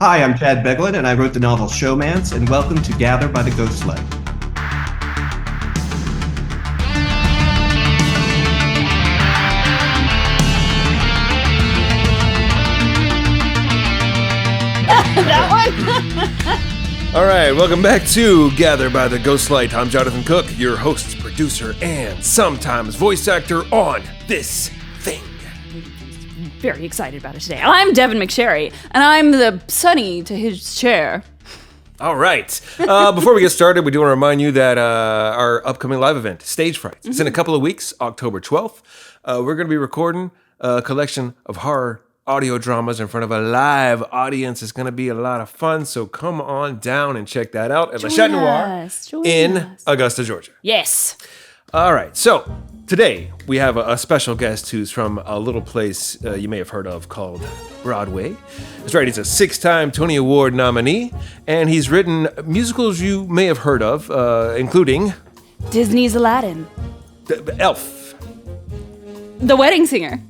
Hi, I'm Chad Beguelin, and I wrote the novel Showmance, and welcome to Gather by the Ghostlight. That one? All right, welcome back to Gather by the Ghostlight. I'm Jonathan Cook, your host, producer, and sometimes voice actor on this thing. Very excited about it today. I'm Devon McSherry, and I'm the Sonny to his chair. All right. Before we get started, we do want to remind you that our upcoming live event, Stage Frights, it's in a couple of weeks, October 12th. We're going to be recording a collection of horror audio dramas in front of a live audience. It's going to be a lot of fun, so come on down and check that out at Le Chat Noir in Augusta, Georgia. Yes. All right, so today we have a special guest who's from a little place you may have heard of called Broadway. That's right, he's a 6-time Tony Award nominee, and he's written musicals you may have heard of, including Disney's Aladdin, Elf, The Wedding Singer,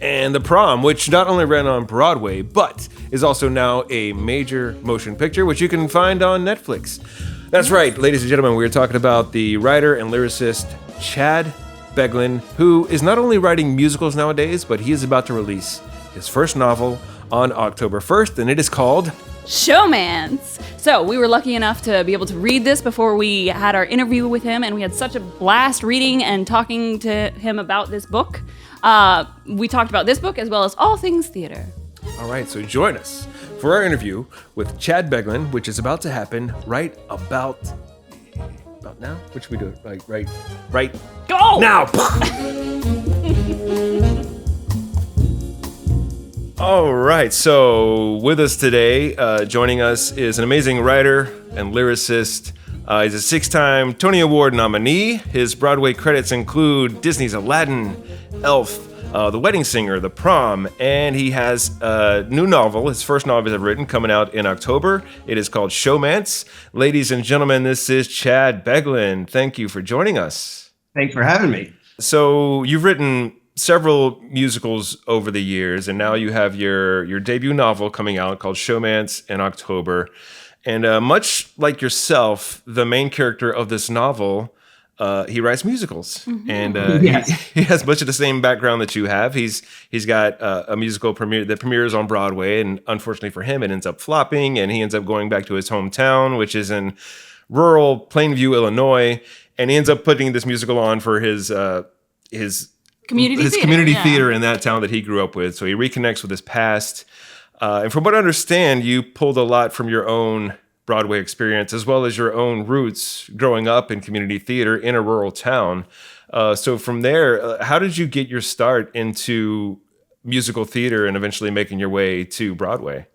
and The Prom, which not only ran on Broadway, but is also now a major motion picture, which you can find on Netflix. That's right, ladies and gentlemen, we are talking about the writer and lyricist Chad Beguelin, who is not only writing musicals nowadays, but he is about to release his first novel on October 1st, and it is called Showmance. So we were lucky enough to be able to read this before we had our interview with him, and we had such a blast reading and talking to him about this book. We talked about this book as well as all things theater. All right, so join us for our interview with Chad Beguelin, which is about to happen right about now. What should we do? Right. Go now. All right, so with us today, joining us is an amazing writer and lyricist. He's a 6-time Tony Award nominee. His Broadway credits include Disney's Aladdin, Elf, The Wedding Singer, The Prom, and he has a new novel, his first novel he's ever written, coming out in October. It is called Showmance. Ladies and gentlemen, this is Chad Beguelin. Thank you for joining us. Thanks for having me. So you've written several musicals over the years, and now you have your debut novel coming out called Showmance in October. And much like yourself, the main character of this novel, he writes musicals, and Yes. he has much of the same background that you have. He's got a musical that premieres on Broadway, and unfortunately for him, it ends up flopping, and he ends up going back to his hometown, which is in rural Plainview, Illinois, and he ends up putting this musical on for his community theater in that town that he grew up with. So he reconnects with his past, and from what I understand, you pulled a lot from your own Broadway experience, as well as your own roots growing up in community theater in a rural town. So from there, how did you get your start into musical theater and eventually making your way to Broadway?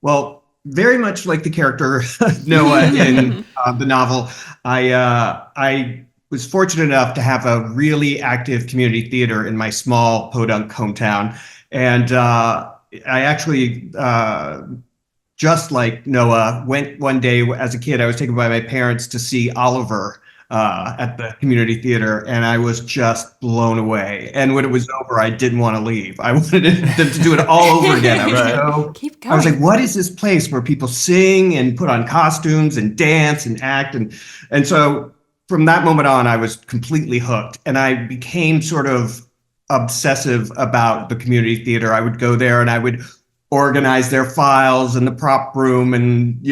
Well, very much like the character Noah in the novel, I was fortunate enough to have a really active community theater in my small Podunk hometown. And I actually... just like Noah, went one day as a kid, I was taken by my parents to see Oliver at the community theater, and I was just blown away. And when it was over, I didn't want to leave. I wanted them to do it all over again. Keep going. I was like, what is this place where people sing and put on costumes and dance and act? And so from that moment on, I was completely hooked, and I became sort of obsessive about the community theater. I would go there and I would organize their files in the prop room and,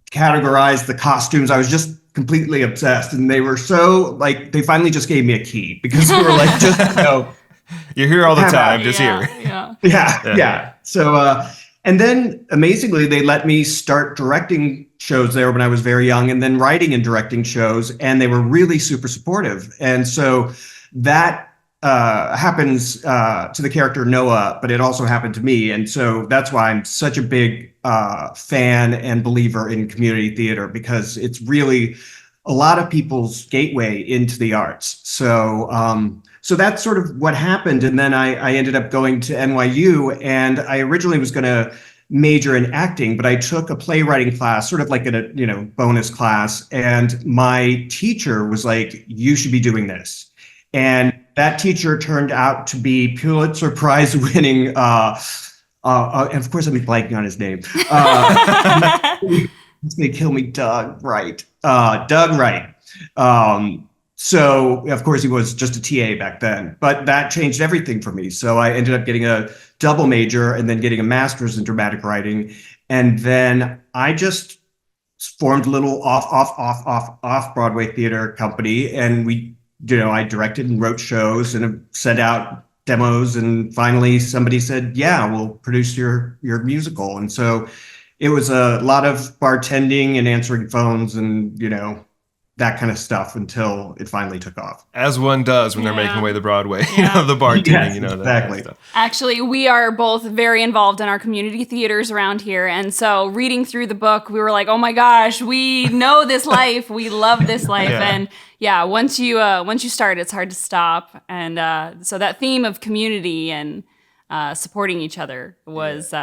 categorize the costumes. I was just completely obsessed. And they were so they finally just gave me a key because they were like, just, You're here all the time, just here. Yeah. So, and then amazingly, they let me start directing shows there when I was very young, and then writing and directing shows. And they were really super supportive. And so that happens to the character Noah, but it also happened to me. And so that's why I'm such a big fan and believer in community theater, because it's really a lot of people's gateway into the arts. So so that's sort of what happened. And then I ended up going to NYU, and I originally was going to major in acting, but I took a playwriting class, sort of like a bonus class. And my teacher was like, you should be doing this. And that teacher turned out to be Pulitzer Prize winning And of course, I'm blanking on his name. He's gonna kill me, Doug Wright. Doug Wright. So of course he was just a TA back then, but that changed everything for me. So I ended up getting a double major and then getting a master's in dramatic writing, and then I just formed a little off Broadway theater company, and I directed and wrote shows and sent out demos, and finally somebody said, yeah, we'll produce your musical. And so it was a lot of bartending and answering phones and that kind of stuff until it finally took off. As one does when they're making way to Broadway. The bartending, yes, that exactly. kind of stuff. Actually, we are both very involved in our community theaters around here. And so reading through the book, we were like, oh my gosh, we know this life. We love this life. And once you start, it's hard to stop. And so that theme of community and supporting each other was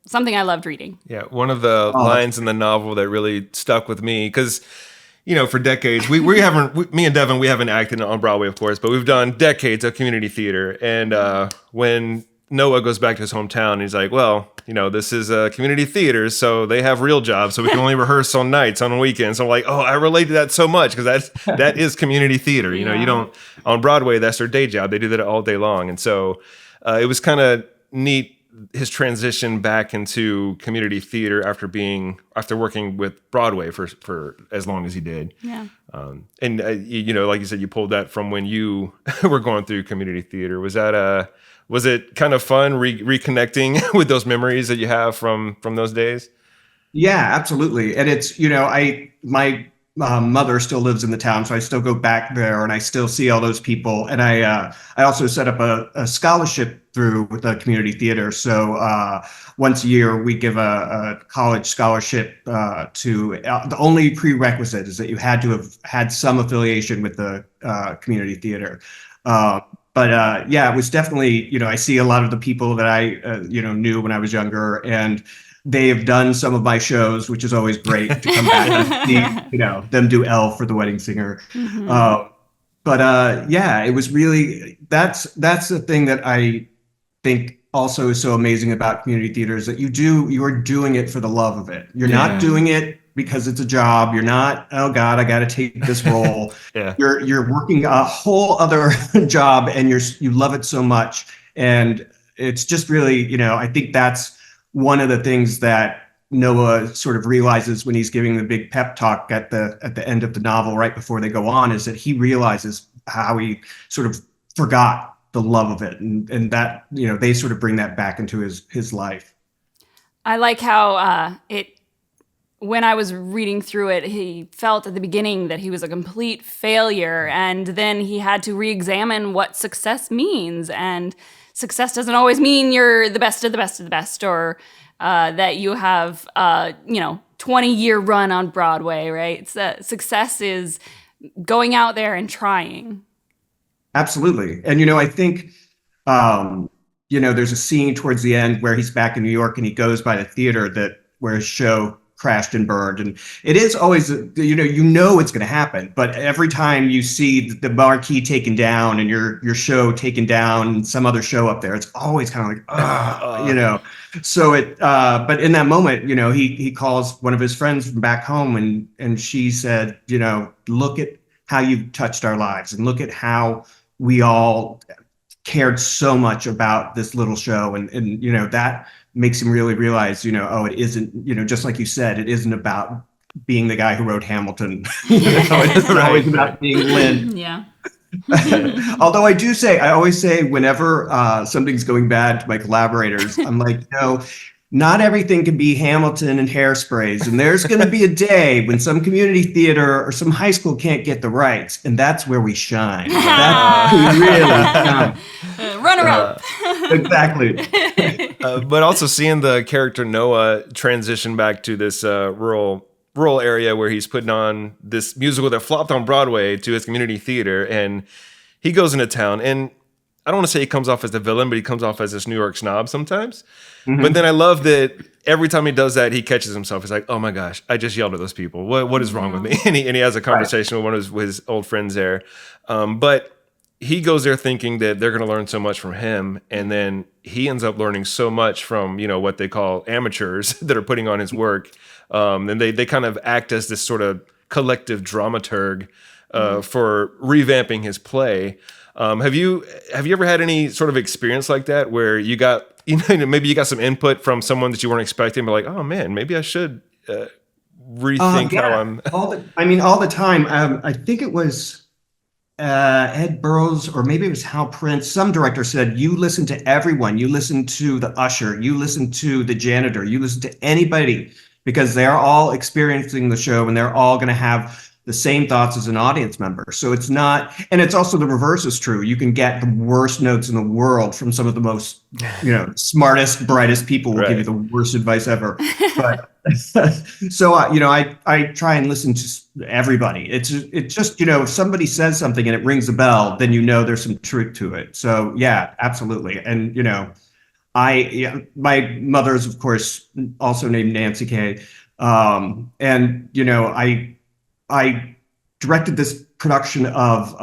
something I loved reading. Yeah, one of the lines in the novel that really stuck with me, because for decades, me and Devon, we haven't acted on Broadway, of course, but we've done decades of community theater. And when Noah goes back to his hometown, he's like, well, this is a community theater, so they have real jobs, so we can only rehearse on nights, on weekends. So I'm like, oh, I relate to that so much, because that is community theater. You don't, on Broadway, that's their day job. They do that all day long. And so it was kind of neat, his transition back into community theater after working with Broadway for as long as he did. Yeah. And like you said, you pulled that from when you were going through community theater. Was it kind of fun reconnecting with those memories that you have from those days? Yeah, absolutely. And it's, my mother still lives in the town, so I still go back there and I still see all those people. And I also set up a scholarship through the community theater. So once a year we give a college scholarship to the only prerequisite is that you had to have had some affiliation with the community theater. It was definitely, I see a lot of the people that I knew when I was younger, and they have done some of my shows, which is always great to come back and see, them do Elf for The Wedding Singer. Mm-hmm. It was really, that's the thing that I think also is so amazing about community theater, is that you are doing it for the love of it. You're not doing it because it's a job. You're not, oh God, I got to take this role. You're working a whole other job, and you love it so much. And it's just really, I think that's one of the things that Noah sort of realizes when he's giving the big pep talk at the end of the novel, right before they go on, is that he realizes how he sort of forgot the love of it, and that they sort of bring that back into his life. I like how when I was reading through it, he felt at the beginning that he was a complete failure, and then he had to re-examine what success means. And success doesn't always mean you're the best of the best of the best, or that you have 20-year run on Broadway, right? Success is going out there and trying. Absolutely. And, I think, there's a scene towards the end where he's back in New York and he goes by the theater where his show crashed and burned. And it is always, it's going to happen. But every time you see the marquee taken down and your show taken down and some other show up there, it's always kind of like, So but in that moment, he calls one of his friends from back home and she said, look at how you've touched our lives, and look at how we all cared so much about this little show. And that makes him really realize, it isn't, just like you said, it isn't about being the guy who wrote Hamilton. It isn't always about being Lynn. Yeah. Although I always say whenever something's going bad to my collaborators, I'm like, not everything can be Hamilton and Hairsprays. And there's going to be a day when some community theater or some high school can't get the rights. And that's where we shine. That's where we really shine. Runner up. Exactly. But also seeing the character Noah transition back to this rural area where he's putting on this musical that flopped on Broadway to his community theater. And he goes into town, and I don't want to say he comes off as the villain, but he comes off as this New York snob sometimes. Mm-hmm. But then I love that every time he does that, he catches himself. He's like, oh my gosh, I just yelled at those people. What is wrong with me? And he has a conversation with one of his old friends there. But he goes there thinking that they're going to learn so much from him, and then he ends up learning so much from, you know, what they call amateurs that are putting on his work. And they kind of act as this sort of collective dramaturg for revamping his play. Have you ever had any sort of experience like that where you got, you know, maybe you got some input from someone that you weren't expecting, but like, oh man, maybe I should rethink how I'm. All the time. I think it was Ed Burroughs, or maybe it was Hal Prince. Some director said, you listen to everyone. You listen to the usher. You listen to the janitor. You listen to anybody, because they're all experiencing the show and they're all going to have the same thoughts as an audience member. So it's not, and it's also the reverse is true. You can get the worst notes in the world from some of the most, you know, smartest, brightest people will give you the worst advice ever. But so, you know, I try and listen to everybody. It's just, you know, if somebody says something and it rings a bell, then you know there's some truth to it. So yeah, absolutely. And, you know, my mother's, of course, also named Nancy Kay. And, you know, I directed this production of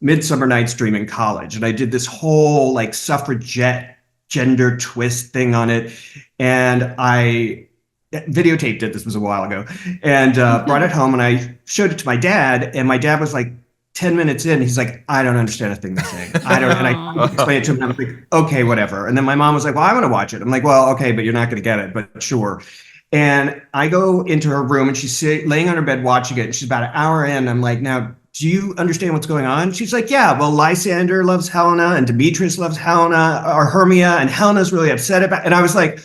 Midsummer Night's Dream in college, and I did this whole like suffragette gender twist thing on it, and I videotaped it. This was a while ago, and brought it home, and I showed it to my dad, and my dad was like 10 minutes in, he's like, I don't understand a thing they're saying. I don't, and I explained it to him, and I was like, okay, whatever. And then my mom was like, well, I want to watch it. I'm like, well, okay, but you're not going to get it, but sure. And I go into her room and she's laying on her bed watching it. And she's about an hour in. I'm like, now, do you understand what's going on? She's like, yeah, well, Lysander loves Helena and Demetrius loves Helena or Hermia, and Helena's really upset about it. And I was like,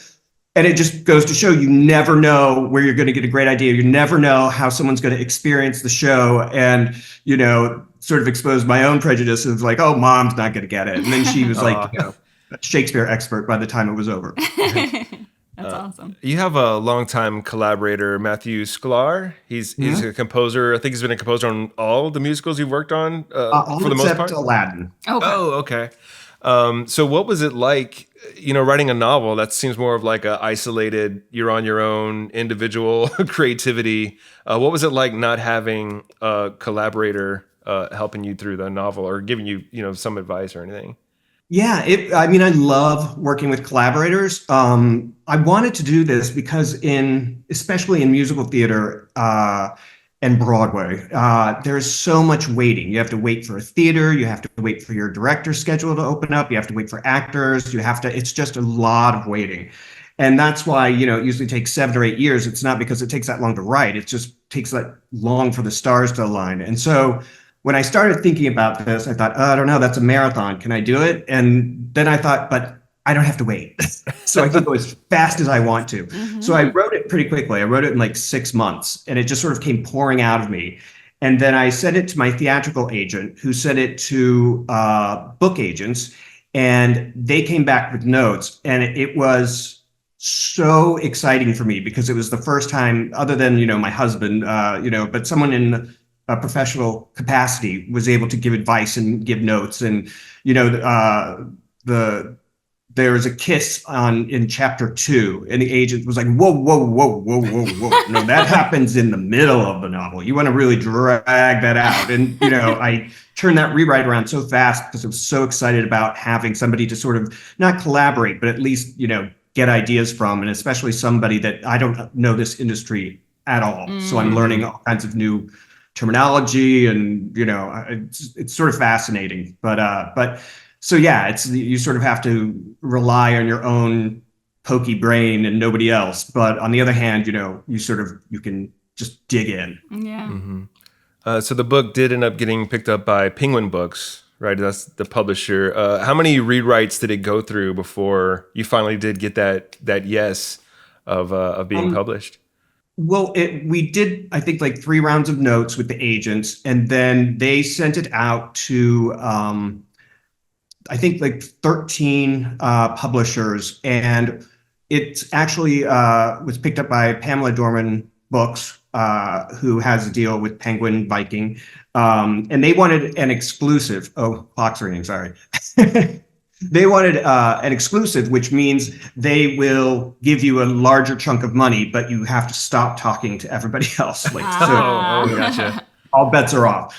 and it just goes to show you never know where you're going to get a great idea. You never know how someone's going to experience the show. And, you know, sort of expose my own prejudices like, oh, mom's not going to get it. And then she was like, you know, a Shakespeare expert by the time it was over. That's awesome. You have a longtime collaborator, Matthew Sklar. He's a composer. I think he's been a composer on all the musicals you've worked on for the most part. Except Aladdin. Okay. So what was it like, you know, writing a novel? That seems more of like a isolated, you're on your own, individual creativity. What was it like not having a collaborator helping you through the novel or giving you, you know, some advice or anything? Yeah, I mean, I love working with collaborators. I wanted to do this because especially in musical theater and Broadway, there's so much waiting. You have to wait for a theater, you have to wait for your director's schedule to open up, you have to wait for actors, it's just a lot of waiting. And that's why, you know, it usually takes 7 or 8 years. It's not because it takes that long to write, it just takes that long for the stars to align. And so when I started thinking about this, I thought, oh, I don't know, that's a marathon. Can I do it? And then I thought, but I don't have to wait. So I can go as fast as I want to. Mm-hmm. So I wrote it pretty quickly. I wrote it in like 6 months, and it just sort of came pouring out of me. And then I sent it to my theatrical agent, who sent it to book agents, and they came back with notes. And it was so exciting for me because it was the first time, other than, you know, my husband, you know, but someone in a professional capacity was able to give advice and give notes. And, you know, there was a kiss in chapter 2, and the agent was like, whoa, whoa, whoa, whoa, whoa, whoa. No, that happens in the middle of the novel. You want to really drag that out. And, you know, I turned that rewrite around so fast because I was so excited about having somebody to sort of not collaborate, but at least, you know, get ideas from, and especially somebody that I don't know this industry at all. Mm. So I'm learning all kinds of new terminology, and, you know, it's sort of fascinating, but so yeah, you sort of have to rely on your own pokey brain and nobody else. But on the other hand, you know, you can just dig in. Yeah. Mm-hmm. So the book did end up getting picked up by Penguin Books, right? That's the publisher. How many rewrites did it go through before you finally did get that yes of being published? Well, we did, I think, like 3 rounds of notes with the agents, and then they sent it out to, I think, like 13 publishers, and it actually was picked up by Pamela Dorman Books, who has a deal with Penguin Viking, and they wanted an exclusive. Oh, clock's ringing, sorry. They wanted an exclusive, which means they will give you a larger chunk of money, but you have to stop talking to everybody else. Like, gotcha. all bets are off.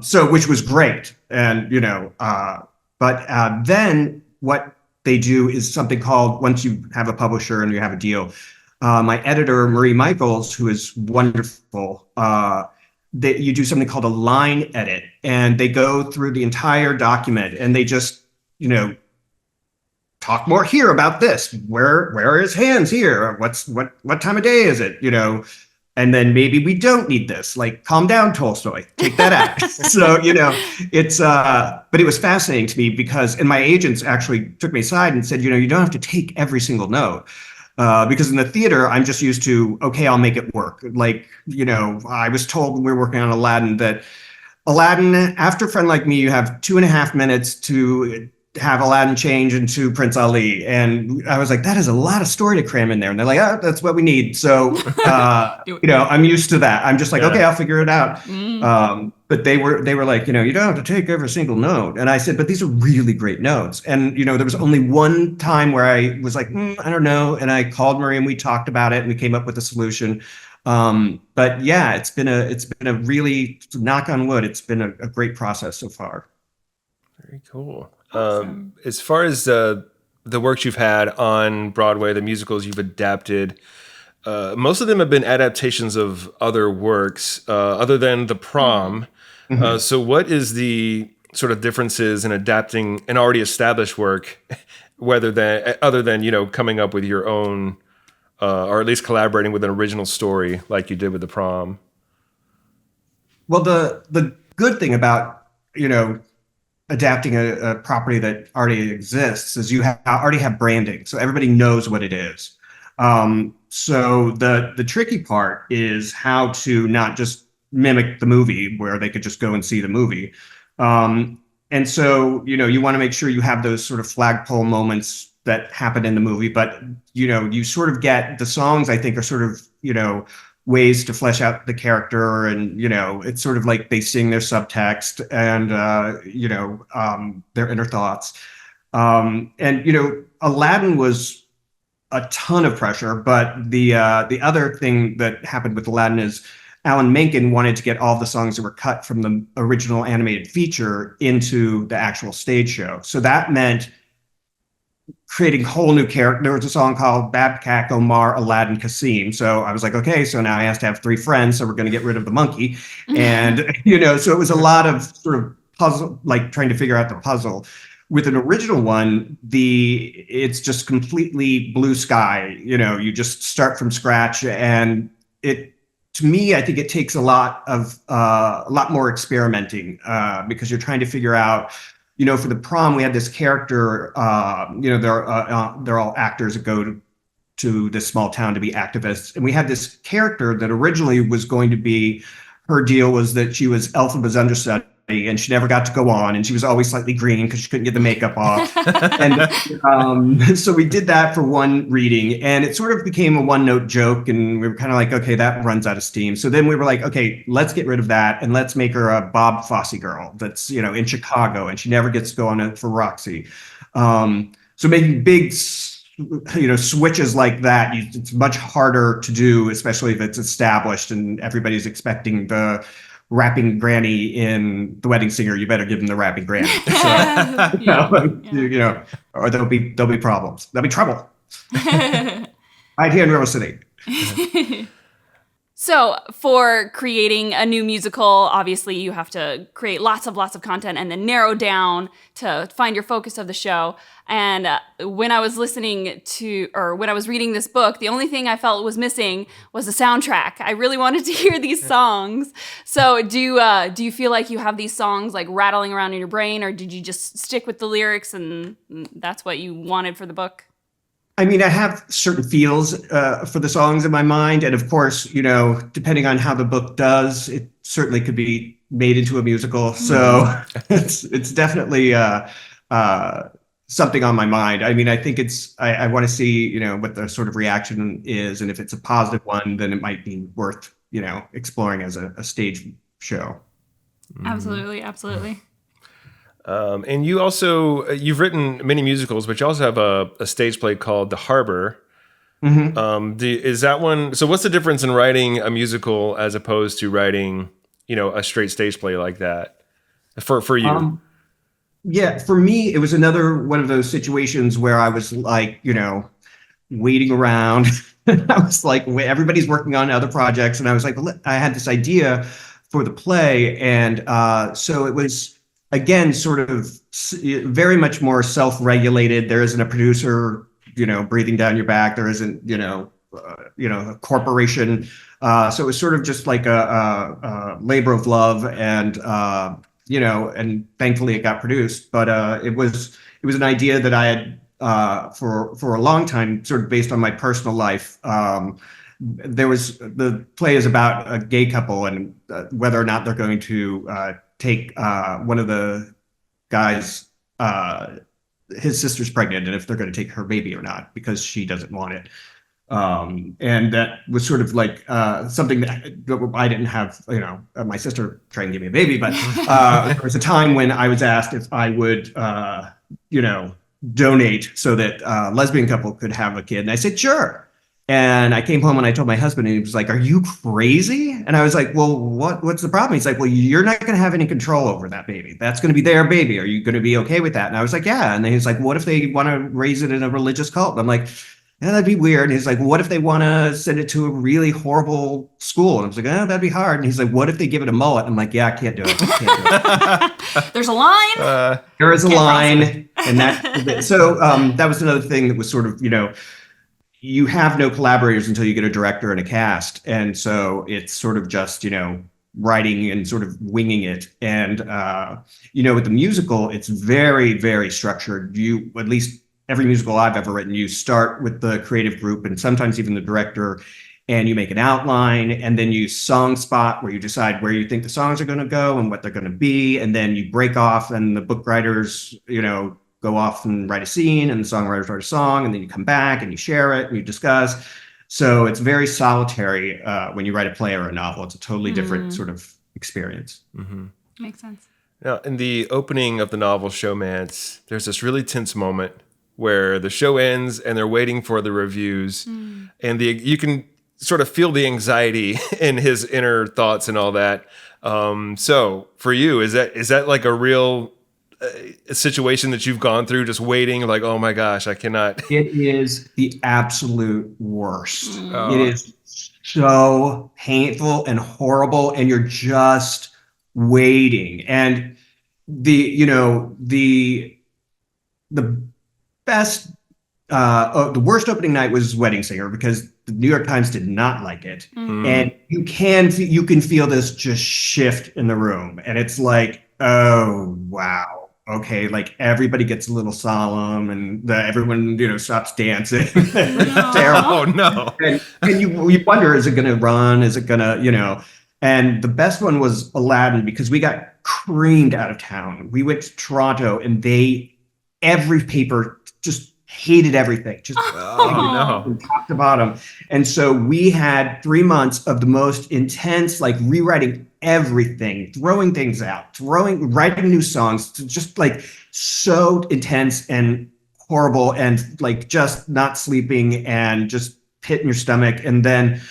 So which was great. And, but then what they do is something called, once you have a publisher and you have a deal, my editor, Marie Michaels, who is wonderful, you do something called a line edit, and they go through the entire document and they just, talk more here about this. Where are his hands here? What time of day is it? And then maybe we don't need this. Like, calm down, Tolstoy. Take that out. So, it's, but it was fascinating to me because, and my agents actually took me aside and said, you don't have to take every single note. Because in the theater, I'm just used to, okay, I'll make it work. Like, I was told when we were working on Aladdin that Aladdin, after Friend Like Me, you have 2.5 minutes to have Aladdin change into Prince Ali. And I was like, that is a lot of story to cram in there. And they're like, oh, that's what we need. So, I'm used to that. I'm just like, okay, I'll figure it out. But they were like, you don't have to take every single note. And I said, but these are really great notes. And, there was only one time where I was like, I don't know. And I called Marie and we talked about it and we came up with a solution. But yeah, it's been a really, knock on wood, it's been a great process so far. Very cool. Awesome. As far as the works you've had on Broadway, the musicals you've adapted, most of them have been adaptations of other works, other than The Prom. Mm-hmm. So what is the sort of differences in adapting an already established work, other than, coming up with your own, or at least collaborating with an original story like you did with The Prom? Well, the good thing about, adapting a property that already exists is you already have branding, so everybody knows what it is. So the tricky part is how to not just mimic the movie where they could just go and see the movie. And so, you want to make sure you have those sort of flagpole moments that happen in the movie, but, you sort of get the songs, I think, are sort of, ways to flesh out the character, and it's sort of like they sing their subtext and their inner thoughts, and Aladdin was a ton of pressure, but the other thing that happened with Aladdin is Alan Menken wanted to get all the songs that were cut from the original animated feature into the actual stage show, so that meant creating whole new character. There was a song called Babkak, Omar, Aladdin, Kasim. So I was like, okay, so now he has to have 3 friends. So we're going to get rid of the monkey. And, so it was a lot of sort of puzzle, like trying to figure out the puzzle. With an original one, it's just completely blue sky. You just start from scratch. And to me, I think it takes a lot more experimenting because you're trying to figure out, for The Prom, we had this character, they're all actors that go to this small town to be activists. And we had this character that originally was going to be, her deal was that she was Elphaba's understudy and she never got to go on. And she was always slightly green because she couldn't get the makeup off. And so we did that for one reading, and it sort of became a one-note joke. And we were kind of like, okay, that runs out of steam. So then we were like, okay, let's get rid of that and let's make her a Bob Fosse girl that's, in Chicago, and she never gets to go on it for Roxy. So making big, switches like that, it's much harder to do, especially if it's established and everybody's expecting the rapping granny in The Wedding Singer. You better give them the rapping granny. So, or there'll be problems. There'll be trouble. Right here in River City. So for creating a new musical, obviously you have to create lots of content and then narrow down to find your focus of the show. And when I was when I was reading this book, the only thing I felt was missing was the soundtrack. I really wanted to hear these songs. So do you feel like you have these songs like rattling around in your brain, or did you just stick with the lyrics and that's what you wanted for the book? I mean, I have certain feels for the songs in my mind. And of course, depending on how the book does, it certainly could be made into a musical. So it's definitely something on my mind. I mean, I think I want to see, what the sort of reaction is. And if it's a positive one, then it might be worth, exploring as a stage show. Absolutely. And you've written many musicals, but you also have a stage play called The Harbor. Mm-hmm. Is that one? So what's the difference in writing a musical as opposed to writing a straight stage play like that for you? Yeah, for me, it was another one of those situations where I was like, waiting around. I was like, everybody's working on other projects, and I was like, I had this idea for the play, and so it was again sort of very much more self-regulated. There isn't a producer, breathing down your back. There isn't, a corporation. So it was sort of just like a labor of love, and and thankfully it got produced. But it was an idea that I had for a long time, sort of based on my personal life. The play is about a gay couple and whether or not they're going to take one of the guys, his sister's pregnant, and if they're going to take her baby or not because she doesn't want it. And that was sort of like something that I didn't have, my sister tried to give me a baby, but there was a time when I was asked if I would, donate so that a lesbian couple could have a kid. And I said, sure. And I came home and I told my husband, and he was like, are you crazy? And I was like, well, what's the problem? He's like, well, you're not going to have any control over that baby. That's going to be their baby. Are you going to be okay with that? And I was like, yeah. And then he's like, what if they want to raise it in a religious cult? And I'm like, yeah, that'd be weird. And he's like, what if they want to send it to a really horrible school? And I was like, oh, that'd be hard. And he's like, what if they give it a mullet? I'm like, yeah, I can't do it. There's a line. There is a line. And that was another thing that was sort of, you have no collaborators until you get a director and a cast. And so it's sort of just, writing and sort of winging it. And, with the musical, it's very, very structured. At least every musical I've ever written, you start with the creative group and sometimes even the director, and you make an outline, and then you song spot where you decide where you think the songs are going to go and what they're going to be. And then you break off, and the book writers, go off and write a scene, and the songwriters write a song, and then you come back and you share it and you discuss. So it's very solitary when you write a play or a novel. It's a totally different sort of experience. Mm-hmm. Makes sense. Now, in the opening of the novel Showmance, there's this really tense moment where the show ends and they're waiting for the reviews, and you can sort of feel the anxiety in his inner thoughts and all that. So for you, is that like a real situation that you've gone through, just waiting, like, oh my gosh, I cannot? It is the absolute worst. It is so painful and horrible, and you're just waiting. And the best, the worst opening night was Wedding Singer, because the New York Times did not like it. And you can feel this just shift in the room, and it's like, oh wow, okay, like everybody gets a little solemn, and everyone stops dancing. Terrible. Oh no. And you wonder, is it going to run? Is it going to And the best one was Aladdin, because we got creamed out of town. We went to Toronto, and every paper just hated everything, just from top to bottom. And so we had 3 months of the most intense, like rewriting everything, throwing things out, writing new songs, just like so intense and horrible, and like just not sleeping and just pit in your stomach. And then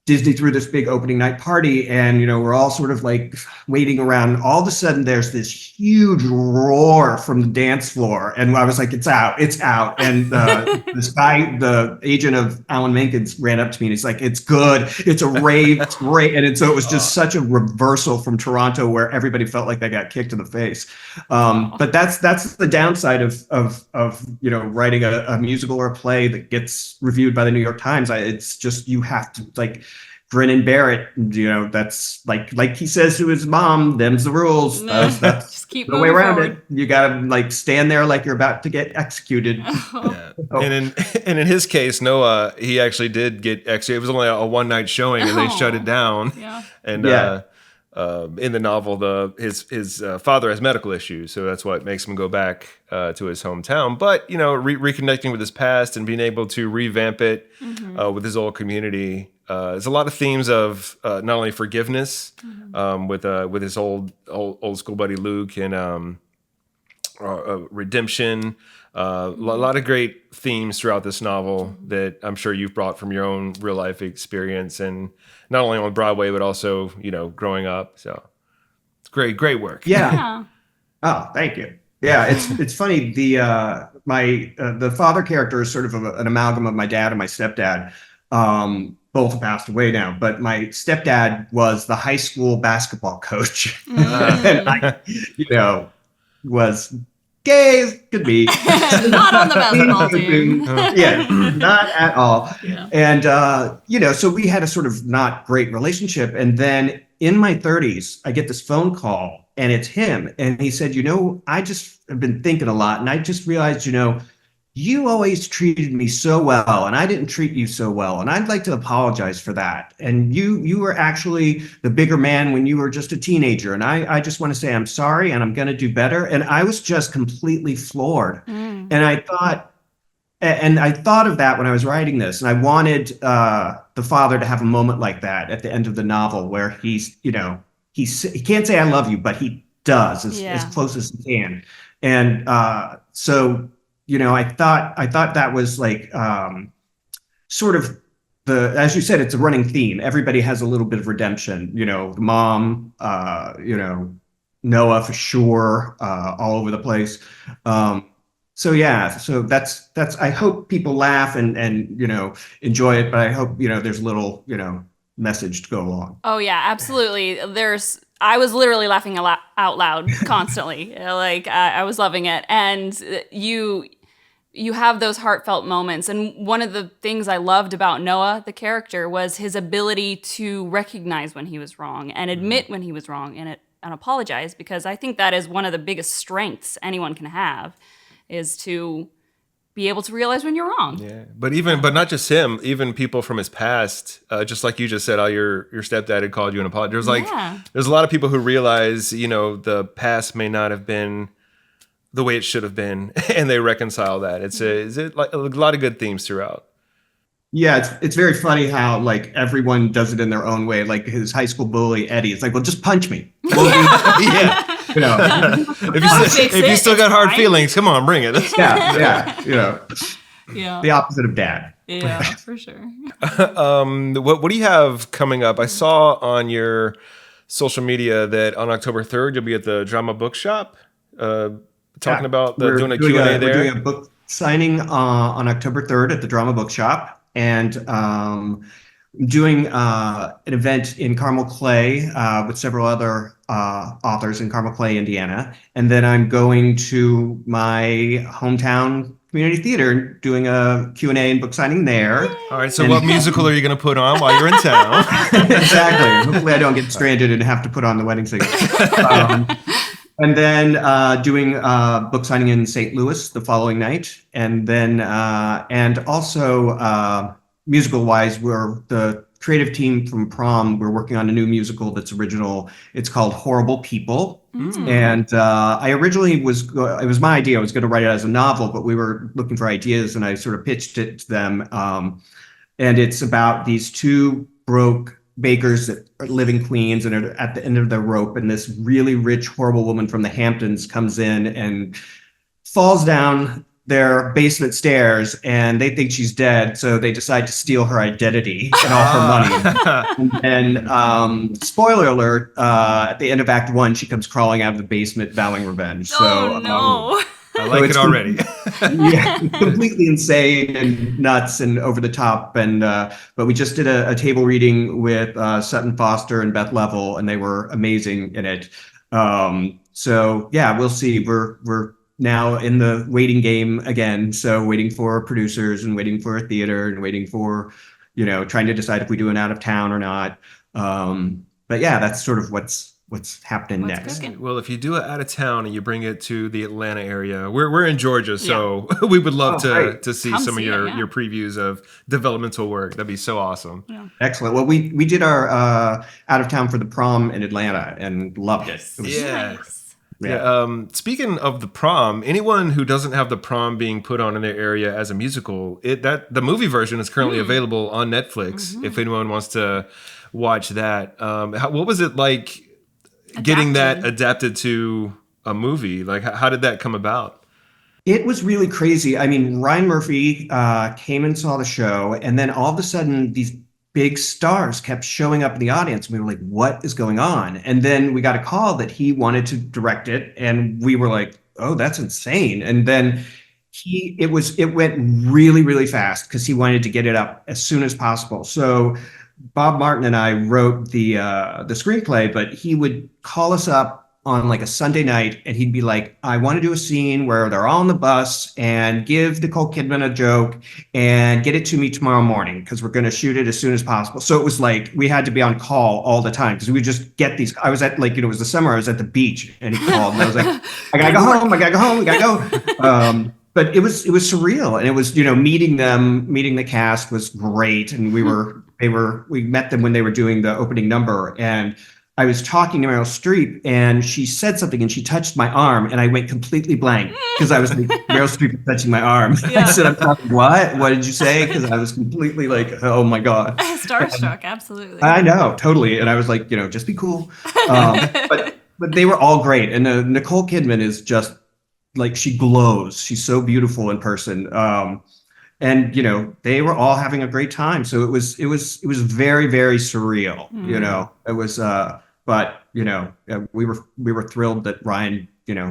Disney threw this big opening night party, and we're all sort of like waiting around. All of a sudden, there's this huge roar from the dance floor, and I was like, "It's out! It's out!" And this guy, the agent of Alan Menken's, ran up to me and he's like, "It's good. It's a rave. It's great." And so it was just such a reversal from Toronto, where everybody felt like they got kicked in the face. But that's the downside of writing a musical or a play that gets reviewed by the New York Times. It's just, you have to like grin and bear it. That's like he says to his mom, them's the rules. That's just keep the way around forward. it. You gotta like stand there like you're about to get executed. Yeah. And in his case, Noah, he actually did get executed. It was only a one night showing, and they shut it down. Yeah. And in the novel, his father has medical issues, so that's what makes him go back to his hometown. But reconnecting with his past and being able to revamp it with his old community. There's a lot of themes of not only forgiveness with his old school buddy Luke, and redemption, A lot of great themes throughout this novel that I'm sure you've brought from your own real life experience, and not only on Broadway but also growing up. So it's great work. Yeah. Oh, thank you. Yeah, it's funny. The father character is sort of an amalgam of my dad and my stepdad. Both passed away now, but my stepdad was the high school basketball coach, and I, was gay as could be. Not on the basketball team. Yeah, not at all. Yeah. And so we had a sort of not great relationship. And then in my 30s, I get this phone call, and it's him. And he said, I just have been thinking a lot, and I just realized, you always treated me so well, and I didn't treat you so well, and I'd like to apologize for that. And you were actually the bigger man when you were just a teenager, and I just want to say I'm sorry, and I'm going to do better. And I was just completely floored. And I thought of that when I was writing this, and I wanted the father to have a moment like that at the end of the novel where he can't say I love you, but he does as close as he can. And so. I thought that was like sort of as you said, it's a running theme. Everybody has a little bit of redemption. The mom, Noah for sure, all over the place. So that's. I hope people laugh and enjoy it, but I hope there's a little message to go along. Oh yeah, absolutely. I was literally laughing out loud constantly. I was loving it, and you have those heartfelt moments. And one of the things I loved about Noah, the character, was his ability to recognize when he was wrong and admit when he was wrong and apologize, because I think that is one of the biggest strengths anyone can have, is to be able to realize when you're wrong. Yeah, but not just him, even people from his past, just like you just said, how your stepdad had called you an apology. There's a lot of people who realize, the past may not have been the way it should have been, and they reconcile that. It's like a lot of good themes throughout. Yeah, it's very funny how everyone does it in their own way. Like his high school bully Eddie, it's like, well, just punch me. Yeah. If you still got hard feelings, come on, bring it. Yeah. The opposite of dad. Yeah, for sure. What do you have coming up? I saw on your social media that on October 3rd you'll be at the Drama Bookshop. Talking about doing a Q&A there. We're doing a book signing on October 3rd at the Drama Bookshop, and doing an event in Carmel Clay with several other authors in Carmel Clay, Indiana. And then I'm going to my hometown community theater doing a Q&A and book signing there. All right, so what musical are you going to put on while you're in town? Exactly. Hopefully I don't get stranded and have to put on The Wedding Singer. And then doing book signing in St. Louis the following night. And then, and also musical-wise, we're the creative team from Prom. We're working on a new musical that's original. It's called Horrible People. And I originally it was my idea. I was going to write it as a novel, but we were looking for ideas, and I sort of pitched it to them. And it's about these two broke bakers that live in Queens and are at the end of their rope, and this really rich, horrible woman from the Hamptons comes in and falls down their basement stairs, and they think she's dead, so they decide to steal her identity and all her money. And spoiler alert, at the end of Act 1, she comes crawling out of the basement vowing revenge. Oh, no. I like it already. Yeah, completely insane and nuts and over the top. And but we just did a table reading with Sutton Foster and Beth Level, and they were amazing in it. So yeah, we'll see. We're now in the waiting game again. So waiting for producers and waiting for a theater and waiting for, trying to decide if we do an out of town or not. But yeah, that's sort of what's happening next. Cooking? Well, if you do it out of town and you bring it to the Atlanta area, we're in Georgia, so we would love to see some of your previews of developmental work. That'd be so awesome. Yeah. Excellent. Well, we did our out of town for the Prom in Atlanta and loved it. It was Nice. Yeah. Speaking of the Prom, anyone who doesn't have the Prom being put on in their area as a musical, the movie version is currently available on Netflix. If anyone wants to watch that, what was it like getting that adapted to a movie? Like, how did that come about? It was really crazy. I mean, Ryan Murphy came and saw the show, and then all of a sudden, these big stars kept showing up in the audience. We were like, what is going on? And then we got a call that he wanted to direct it, and we were like, oh, that's insane. And then it went really, really fast because he wanted to get it up as soon as possible. So Bob Martin and I wrote the screenplay, but he would call us up on like a Sunday night, and he'd be like, I want to do a scene where they're all on the bus, and give Nicole Kidman a joke and get it to me tomorrow morning because we're going to shoot it as soon as possible. So it was like we had to be on call all the time because we would just get these. I was at it was the summer. I was at the beach, and he called, and I was like, I gotta go home. I gotta go. But it was surreal, and it was meeting the cast was great, and we met them when they were doing the opening number, and I was talking to Meryl Streep, and she said something, and she touched my arm, and I went completely blank because I was like, Meryl Streep is touching my arm. Yeah. I said, I'm talking, what? What did you say? Because I was completely like, oh my God. Starstruck, absolutely. I know, totally. And I was like, just be cool. But they were all great. And Nicole Kidman is just like, she glows. She's so beautiful in person. And they were all having a great time. So it was very, very surreal. It was. But we were thrilled that Ryan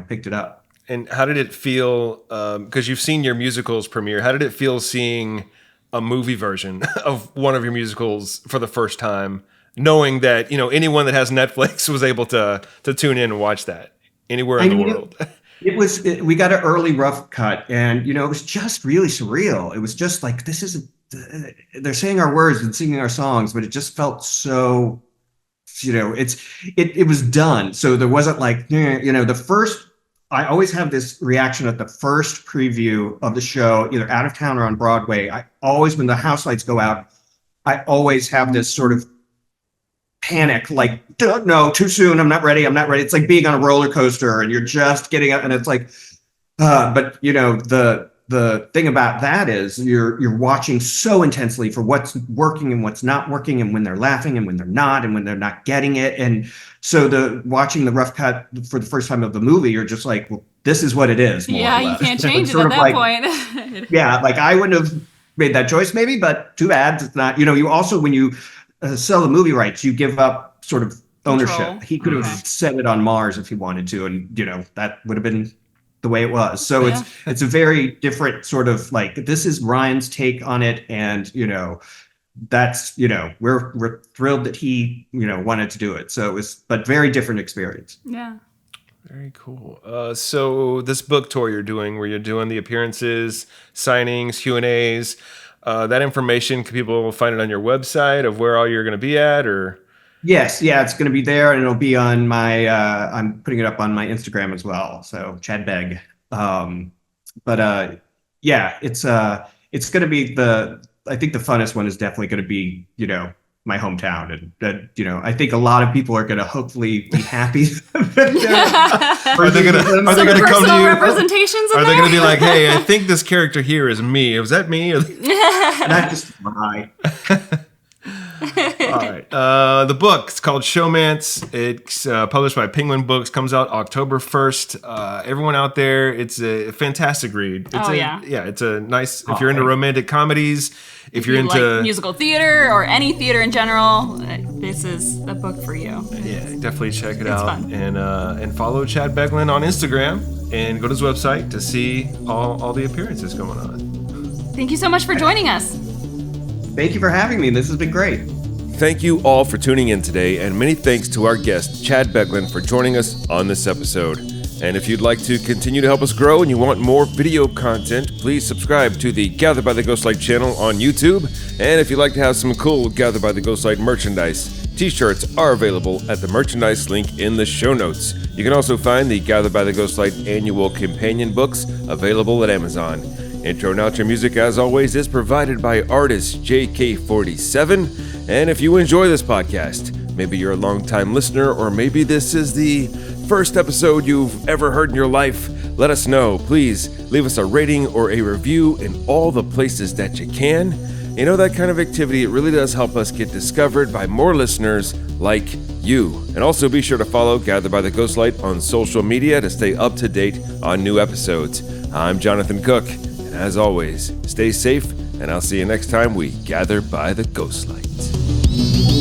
picked it up. And how did it feel? Because you've seen your musicals premiere. How did it feel seeing a movie version of one of your musicals for the first time, knowing that anyone that has Netflix was able to tune in and watch that anywhere in the world? We got an early rough cut, and it was just really surreal. It was just like, this isn't. They're saying our words and singing our songs, but it just felt so. It was done. So there wasn't like, the first. I always have this reaction at the first preview of the show, either out of town or on Broadway. I always, when the house lights go out, I always have this sort of panic, like, no, too soon. I'm not ready. It's like being on a roller coaster and you're just getting up, and it's like, but the thing about that is you're watching so intensely for what's working and what's not working, and when they're laughing and when they're not, and when they're not getting it. And so watching the rough cut for the first time of the movie, you're just like, well, this is what it is. Yeah, you can't change it at that point. Yeah, like I wouldn't have made that choice maybe, but too bad. It's not, you also, when you sell the movie rights, you give up sort of ownership. Control. He could have set it on Mars if he wanted to, and that would have been the way it was. So it's a very different sort of like, this is Ryan's take on it, and that's we're thrilled that he wanted to do it. So it was, but very different experience. Yeah. Very cool. So this book tour you're doing, where you're doing the appearances, signings, Q&As, that information, can people find it on your website of where all you're going to be at, or? Yes. Yeah, it's going to be there, and it'll be on my, I'm putting it up on my Instagram as well. So Chad Beg. Yeah, it's going to be I think the funnest one is definitely going to be, my hometown. And, I think a lot of people are going to hopefully be happy. Are they going to come to you? Representations are they going to be like, hey, I think this character here is me. Was that me? Not just my. All right. The book, it's called Showmance. It's published by Penguin Books. Comes out October 1st. Everyone out there, it's a fantastic read. It's a nice, if you're into romantic comedies, if you're into like musical theater or any theater in general, this is a book for you. Yeah, definitely check it out. Fun. And follow Chad Beguelin on Instagram and go to his website to see all the appearances going on. Thank you so much for joining us. Thank you for having me. This has been great. Thank you all for tuning in today, and many thanks to our guest, Chad Beguelin, for joining us on this episode. And if you'd like to continue to help us grow and you want more video content, please subscribe to the Gathered by the Ghostlight channel on YouTube. And if you'd like to have some cool Gathered by the Ghostlight merchandise, t-shirts are available at the merchandise link in the show notes. You can also find the Gathered by the Ghostlight annual companion books available at Amazon. Intro and outro music, as always, is provided by artist JK47. And if you enjoy this podcast, maybe you're a longtime listener, or maybe this is the first episode you've ever heard in your life, let us know. Please leave us a rating or a review in all the places that you can. That kind of activity, it really does help us get discovered by more listeners like you. And also be sure to follow Gathered by the Ghostlight on social media to stay up to date on new episodes. I'm Jonathan Cook, and as always, stay safe, and I'll see you next time we gather by the ghost light.